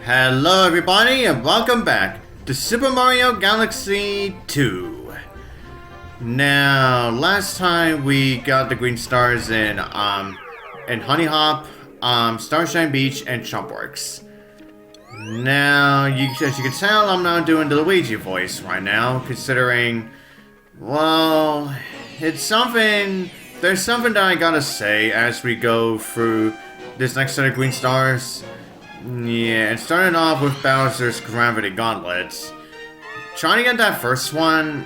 Hello everybody and welcome back to Super Mario Galaxy 2. Now, last time we got the green stars in Honey Hop, Starshine Beach, and Chumpworks. Now, as you can tell, I'm not doing the Luigi voice right now, considering, well, there's something that I gotta say as we go through this next set of green stars. Yeah, and starting off with Bowser's Gravity Gauntlets. Trying to get that first one,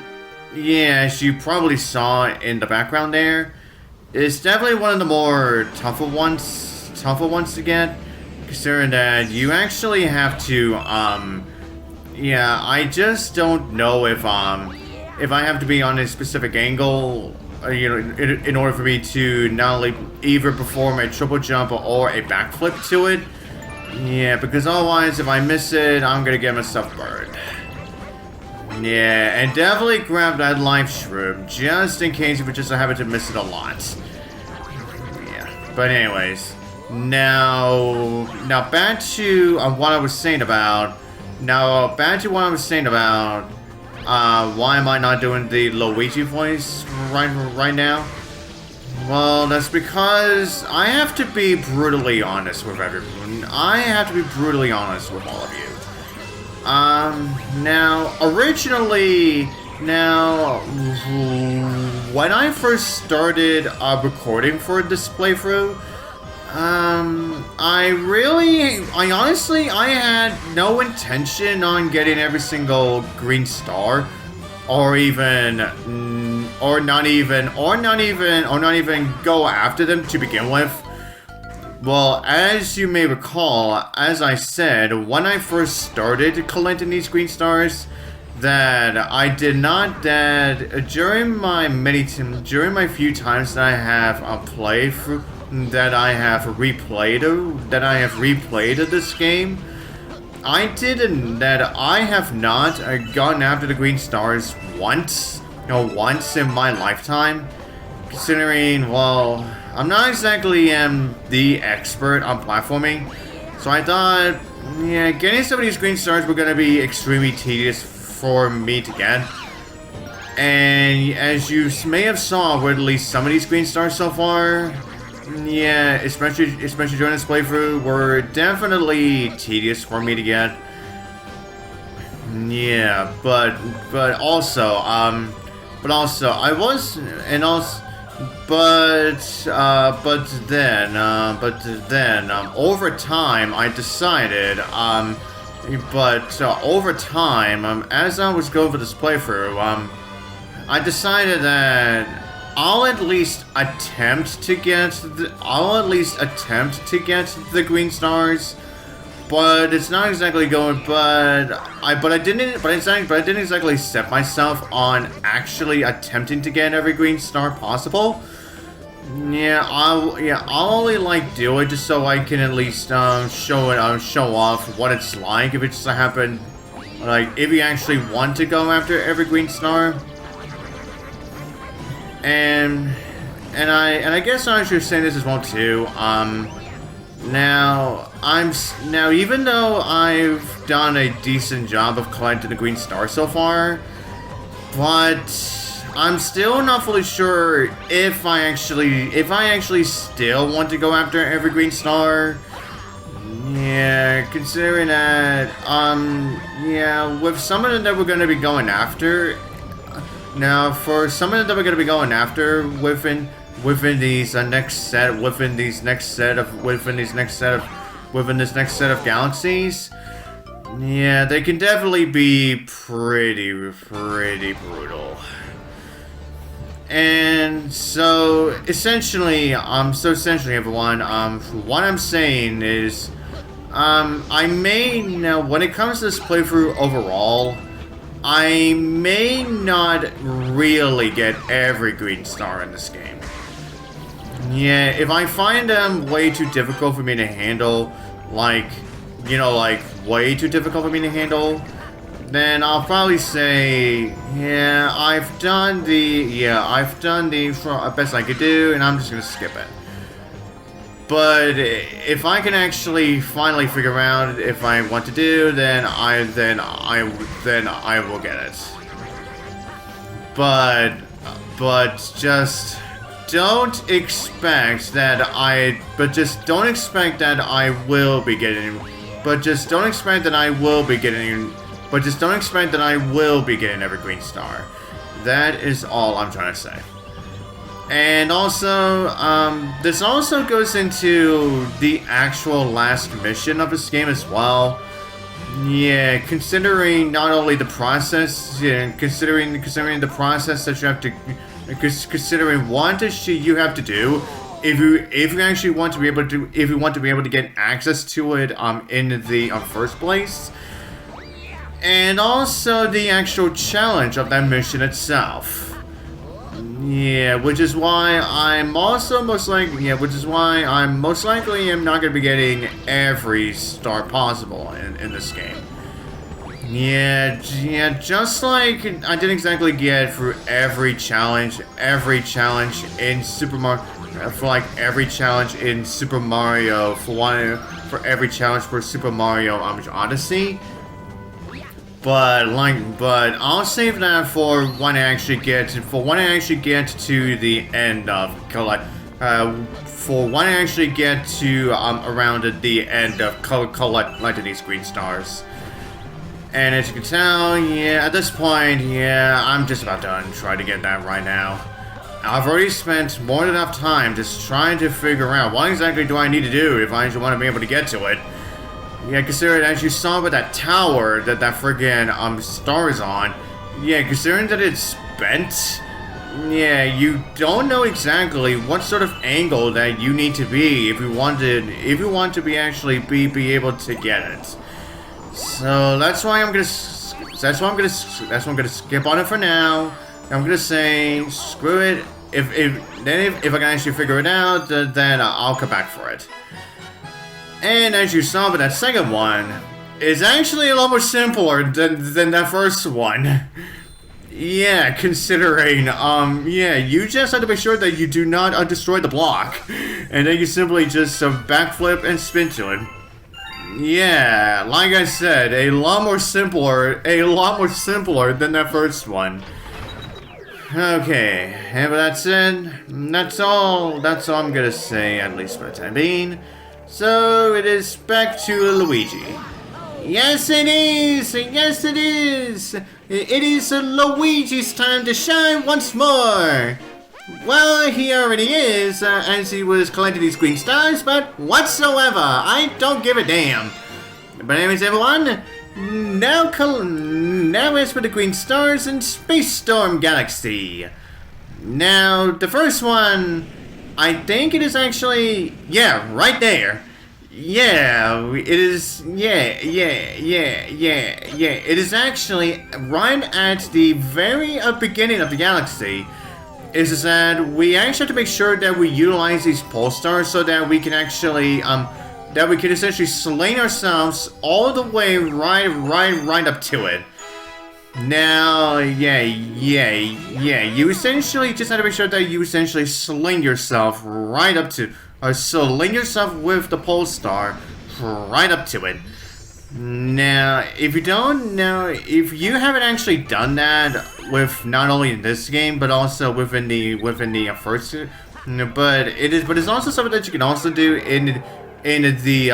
yeah, as you probably saw in the background there, is definitely one of the more tougher ones to get, considering that you actually have to, yeah, I just don't know if I have to be on a specific angle, you know, in order for me to not only either perform a triple jump or a backflip to it. Yeah, because otherwise, if I miss it, I'm gonna get myself burned. Yeah, and definitely grab that life shroom, just in case if we just happen to miss it a lot. Yeah, but anyways, now back to what I was saying about. Why am I not doing the Luigi voice right now? Well, that's because I have to be brutally honest with everyone. I have to be brutally honest with all of you. When I first started recording for this playthrough, I had no intention on getting every single green star, or not even go after them to begin with. Well, as you may recall, as I said, when I first started collecting these green stars, that I did not, that during my few times that I have replayed this game, I have not gone after the green stars once in my lifetime. Considering, well, I'm not exactly the expert on platforming, so I thought, yeah, getting some of these green stars were gonna be extremely tedious for me to get. And as you may have saw with at least some of these green stars so far, yeah, especially during this playthrough, were definitely tedious for me to get. Yeah, but also over time I decided, as I was going for this playthrough, I decided that I'll at least attempt to get the green stars, but it's not exactly going. But I didn't exactly set myself on actually attempting to get every green star possible. Yeah, I'll only do it just so I can at least show off what it's like if it just happened, if you actually want to go after every green star. And I guess I should say this as well too. Now even though I've done a decent job of collecting the green star so far, but I'm still not fully sure if I actually still want to go after every green star. Yeah, considering that with some of them that we're going to be going after. Now, for some of them that we're going to be going after within this next set of galaxies, yeah, they can definitely be pretty brutal. And so essentially, everyone, what I'm saying is, when it comes to this playthrough overall, I may not really get every green star in this game. Yeah, if I find them way too difficult for me to handle, way too difficult for me to handle, then I'll probably say, yeah, I've done the best I could do, and I'm just gonna skip it. But if I can actually finally figure out if I want to do, then I will get it. But just don't expect that I will be getting. But just don't expect that I will be getting. But just don't expect that I will be getting every green star. That is all I'm trying to say. And also, this also goes into the actual last mission of this game as well. Yeah, considering not only the process, considering the process that you have to, considering what you have to do, if you actually want to be able to get access to it in the first place, and also the actual challenge of that mission itself. Yeah, which is why I'm most likely am not going to be getting every star possible in this game. Yeah, just like I didn't exactly get through every challenge in Super Mario, every challenge in Super Mario for every challenge for Super Mario Odyssey. But I'll save that for when I actually get to the end of around the end of collecting these green stars. And as you can tell, yeah, at this point, yeah, I'm just about done trying to get that right now. I've already spent more than enough time just trying to figure out what exactly do I need to do if I want to be able to get to it. Yeah, considering as you saw with that tower that friggin' star is on, yeah, considering that it's bent, yeah, you don't know exactly what sort of angle that you need to be if you want to be able to get it. So that's why I'm gonna skip on it for now. I'm gonna say screw it. If I can actually figure it out, then I'll come back for it. And as you saw with that second one, is actually a lot more simpler than that first one. Yeah, considering, yeah, you just have to make sure that you do not destroy the block. And then you simply just backflip and spin to it. Yeah, like I said, a lot more simpler than that first one. Okay, and with that said, that's all I'm gonna say, at least for the time being. So, it is back to Luigi. Yes, it is! Yes, it is! It is Luigi's time to shine once more! Well, he already is, as he was collecting these green stars, but whatsoever, I don't give a damn. But anyways, everyone, now as for the green stars in Space Storm Galaxy. Now, the first one, I think it is actually, yeah, right there. Yeah, it is, yeah. It is actually right at the very beginning of the galaxy. Is that we actually have to make sure that we utilize these pole stars so that we can actually, that we can essentially sling ourselves all the way right up to it. Now, yeah, you essentially just have to make sure that you essentially sling yourself right up to, sling yourself with the pole star right up to it. Now, if you haven't actually done that with not only in this game but also within the first, but it's also something that you can also do in the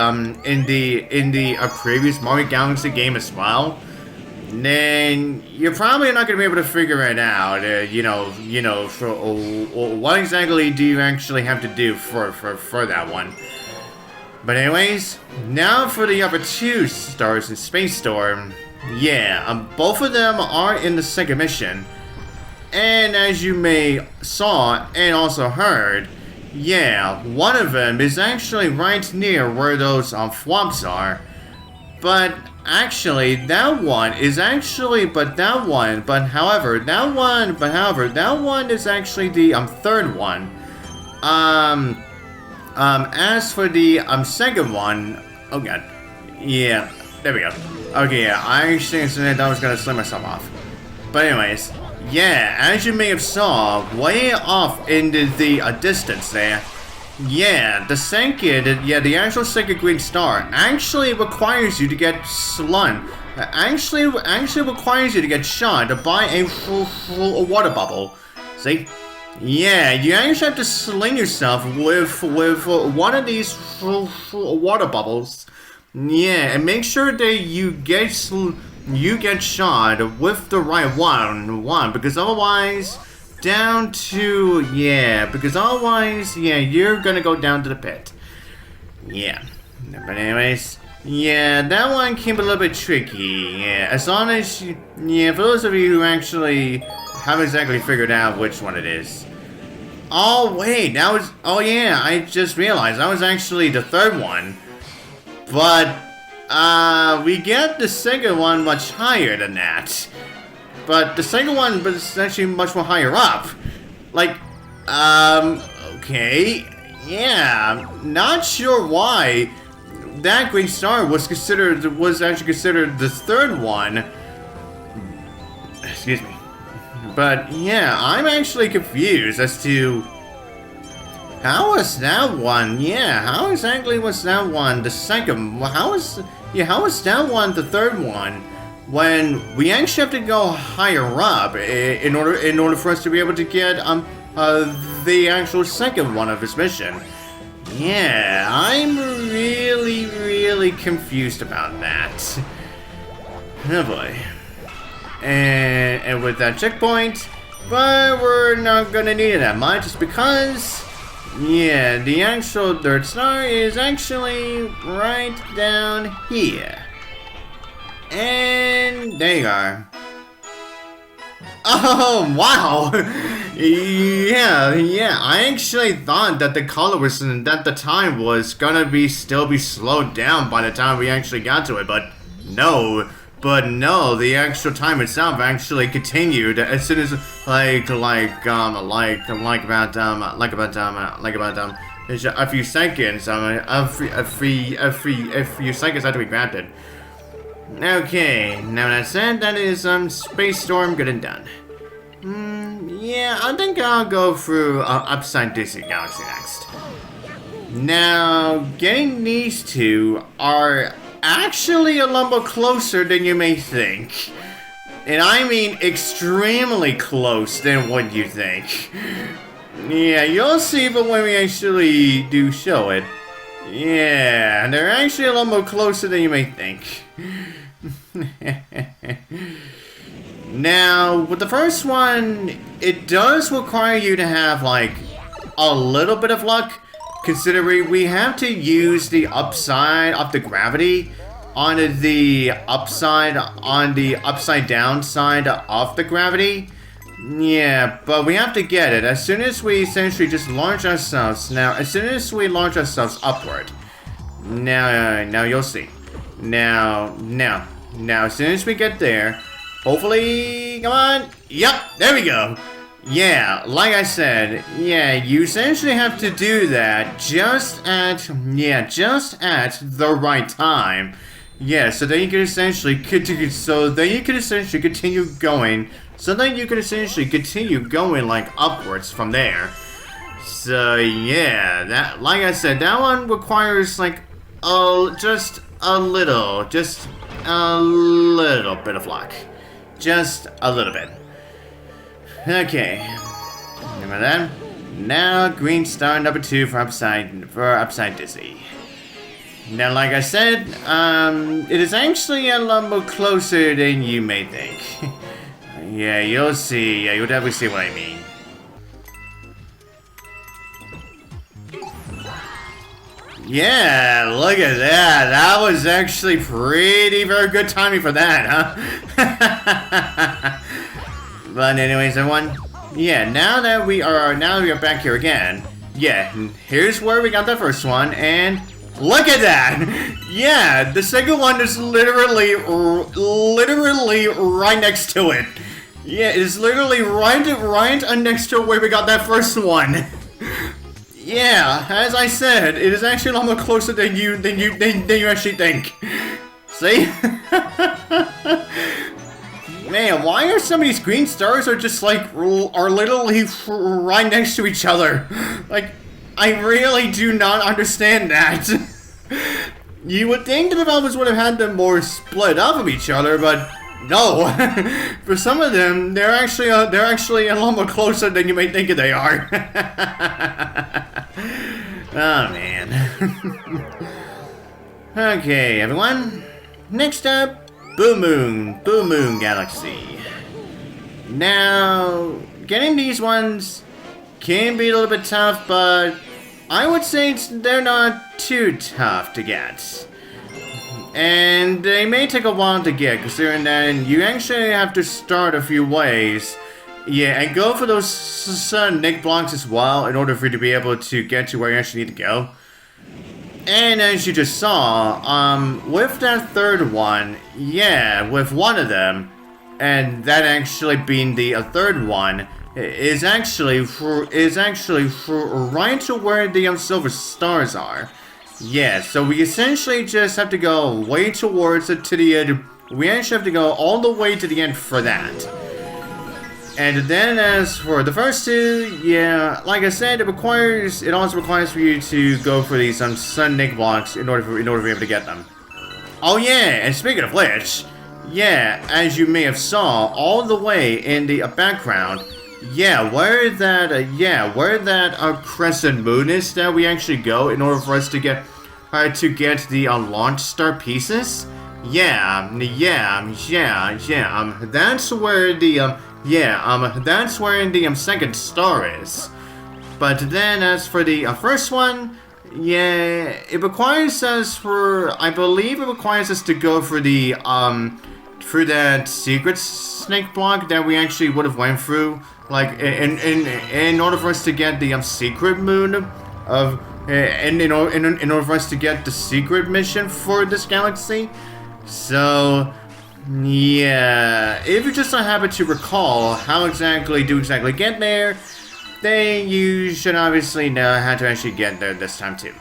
previous Mario Galaxy game as well. Then you're probably not going to be able to figure it out. What exactly do you actually have to do for that one? But anyways, now for the other two stars in Space Storm. Yeah, both of them are in the second mission. And as you may saw and also heard, yeah, one of them is actually right near where those swamps are. But actually, that one is actually, that one is actually the third one. As for the second one, oh god, yeah, there we go. Okay, yeah, I actually said I was gonna slam myself off. But anyways, yeah, as you may have saw, way off into the distance there, Yeah, the actual second green star actually requires you to get slung. Actually requires you to get shot by a full water bubble. See? Yeah, you actually have to sling yourself with one of these water bubbles. Yeah, and make sure that you get shot with the right one, because otherwise. Because otherwise, yeah, you're gonna go down to the pit. Yeah. But anyways, yeah, that one came a little bit tricky. Yeah, as long as you, yeah, for those of you who actually haven't exactly figured out which one it is. Oh, wait, oh yeah, I just realized that was actually the third one. But, we get the second one much higher than that. But the second one was actually much more higher up. Like, okay. Yeah, not sure why that green star was actually considered the third one. Excuse me. But yeah, I'm actually confused as to how was that one? Yeah, how exactly was that one the second? How was that one the third one? When we actually have to go higher up in order for us to be able to get the actual second one of this mission. Yeah, I'm really confused about that. Oh boy. And with that checkpoint, but we're not gonna need it that much, just because yeah, the actual third star is actually right down here. And there you are. Oh, wow! Yeah, I actually thought that the color was, that the time was gonna still be slowed down by the time we actually got to it, but no, the actual time itself actually continued as soon as, a few seconds, a few seconds after we grabbed it. Okay, now that said, that is Space Storm good and done. Yeah, I think I'll go through Upside Dizzy Galaxy next. Now, getting these two are actually a little closer than you may think. And I mean extremely close than what you think. Yeah, you'll see but when we actually do show it. Yeah, they're actually a little more closer than you may think. Now, with the first one, it does require you to have, like, a little bit of luck, considering we have to use the upside of the gravity on the upside down side of the gravity. Yeah, but we have to get it as soon as we essentially just launch ourselves. Now, as soon as we launch ourselves upward. Now you'll see. Now, as soon as we get there, hopefully, come on. Yep, there we go. Yeah, like I said, yeah, you essentially have to do that just at the right time. Yeah, so then you can essentially continue, going, like, upwards from there. So, yeah, that, like I said, that one requires, like, just a little bit of luck. Just a little bit. Okay. Remember that? Now, green star number 2 for Upside Dizzy. Now, like I said, it is actually a lot more closer than you may think. Yeah, you'll see. Yeah, you'll definitely see what I mean. Yeah, look at that. That was actually very good timing for that, huh? But anyways, everyone. Yeah, now that we are back here again. Yeah, here's where we got the first one, and look at that! Yeah, the second one is literally right next to it. Yeah, it's literally right next to where we got that first one. Yeah, as I said, it is actually a lot more closer than you actually think. See? Man, why are some of these green stars are just like are literally right next to each other? Like, I really do not understand that. You would think the developers would have had them more split up from each other, but no. For some of them, they're actually a lot more closer than you may think they are. Oh man. Okay, everyone. Next up, Boom Moon Galaxy. Now, getting these ones can be a little bit tough, but I would say they're not too tough to get. And they may take a while to get, considering that you actually have to start a few ways. Yeah, and go for those Nick blocks as well in order for you to be able to get to where you actually need to go. And as you just saw, with that third one, yeah, with one of them, and that actually being the third one, is actually right to where the silver stars are. Yeah, so we essentially just have to go way towards it to the end. We actually have to go all the way to the end for that. And then as for the first two, yeah, like I said, it also requires for you to go for these Sun Nick blocks in order to be able to get them. Oh yeah, and speaking of which, yeah, as you may have saw all the way in the background, yeah, where that crescent moon is that we actually go in order for us to get the launch star pieces. That's where the second star is. But then as for the first one, yeah, it requires us to go for the for that secret snake block that we actually would have went through, like in order for us to get the secret moon of and in order for us to get the secret mission for this galaxy. So yeah, if you just don't happen to recall how exactly get there, then you should obviously know how to actually get there this time too.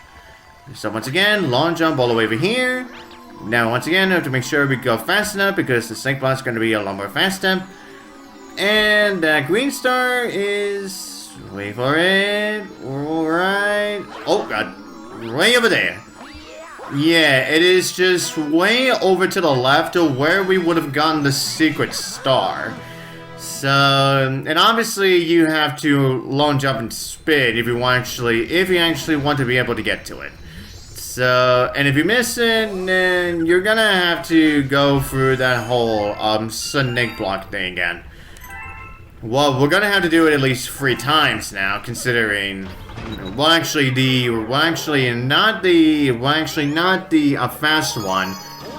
So once again, long jump all the way over here. Now once again, I have to make sure we go fast enough because the snake block is going to be a lot more faster. And that green star is... wait for it. Alright. Oh god. Way over there. Yeah, it is just way over to the left of where we would have gotten the secret star. So, and obviously you have to long jump and spin if you actually want to be able to get to it. So, and if you miss it, then you're gonna have to go through that whole Sun Nick block thing again. Well, we're gonna have to do it at least 3 times now, considering. Well, actually, not the fast one,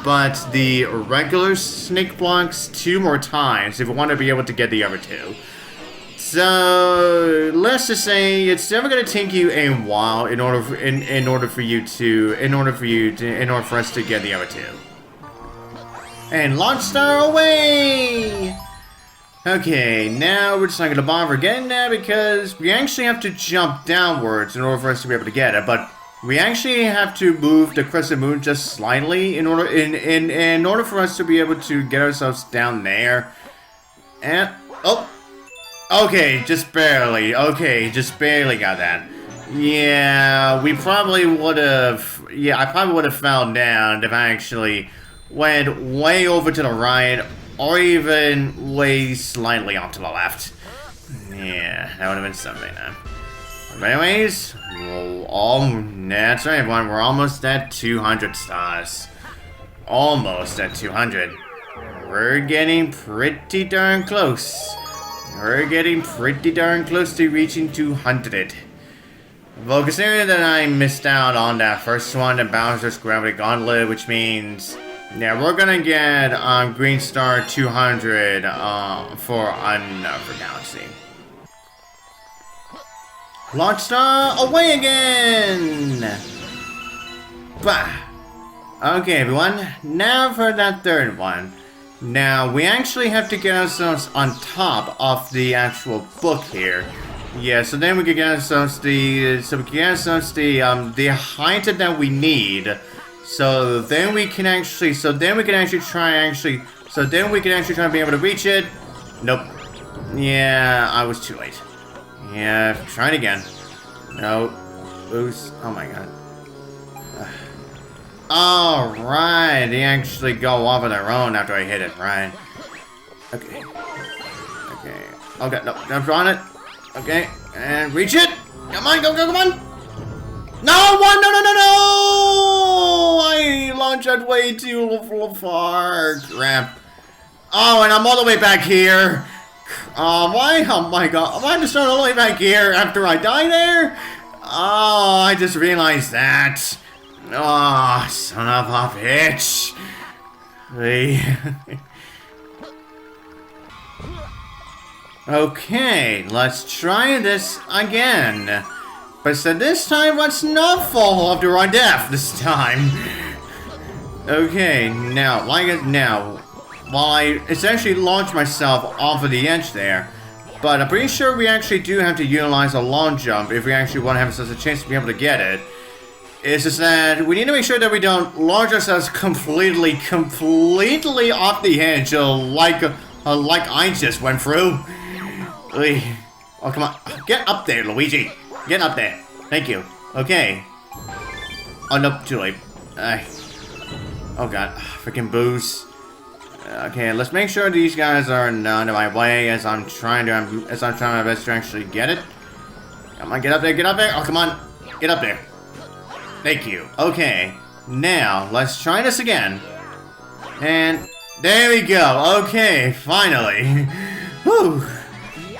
but the regular snake blocks 2 more times if we want to be able to get the other 2. So let's just say it's never gonna take you a while in order for us to get the other 2. And launch star away. Okay, now we're just not gonna bother getting that because we actually have to jump downwards in order for us to be able to get it, but we actually have to move the crescent moon just slightly in order for us to be able to get ourselves down there. And oh, okay, just barely. Okay, just barely got that. Yeah, we probably would have. Yeah, I probably would have fell down if I actually went way over to the right. Or even way slightly off to the left. Yeah, that would have been something, huh? But anyways, that's right, everyone. We're almost at 200 stars. Almost at 200. We're getting pretty darn close. We're getting pretty darn close to reaching 200. Well, considering that I missed out on that first one, the Bowser's Gravity Gauntlet, which means... yeah, we're gonna get Green Star 200 for another galaxy. Launch star away again! Bah! Okay, everyone, now for that third one. Now, we actually have to get ourselves on top of the actual book here. Yeah, so then we can get ourselves the height that we need. So then we can actually try to be able to reach it. Nope. Yeah, I was too late. Yeah, try it again. No. boost. Oh my god. Alright, they actually go off on their own after I hit it, right? Okay. Okay. Okay, no, jump on it. Okay, and reach it! Come on, go, go, come on! No, one, no, no, no, no! I launched that way too far. Crap. Oh, and I'm all the way back here. Why? Oh my god. Why am I just all the way back here after I die there? Oh, I just realized that. Oh, son of a bitch. Okay, let's try this again. But so this time, let's not fall off to our death this time. Okay, now, while I essentially launched myself off of the edge there, but I'm pretty sure we actually do have to utilize a long jump if we actually want to have such a chance to be able to get it. It's just that we need to make sure that we don't launch ourselves completely off the edge, like I just went through. Oh, come on. Get up there, Luigi. Get up there. Thank you. Okay. Oh, no, too late. Oh, God. Freaking booze. Okay, let's make sure these guys are not in my way as I'm trying my best to actually get it. Come on, get up there, get up there. Oh, come on. Get up there. Thank you. Okay. Now, let's try this again. And there we go. Okay, finally. Whew.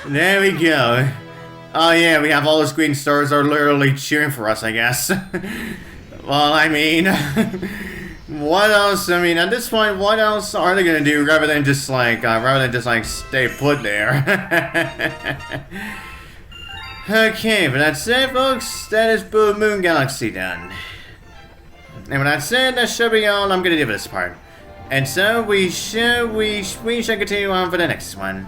There we go. Oh yeah, we have all those green stars are literally cheering for us, I guess. Well, I mean, what else? I mean, at this point, what else are they gonna do rather than just like stay put there? Okay, but that's it, folks. That is Blue Moon Galaxy done. And with that said, that should be all I'm gonna do for this part. And so we shall continue on for the next one.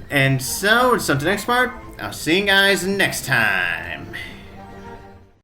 And so, until the next part, I'll see you guys next time.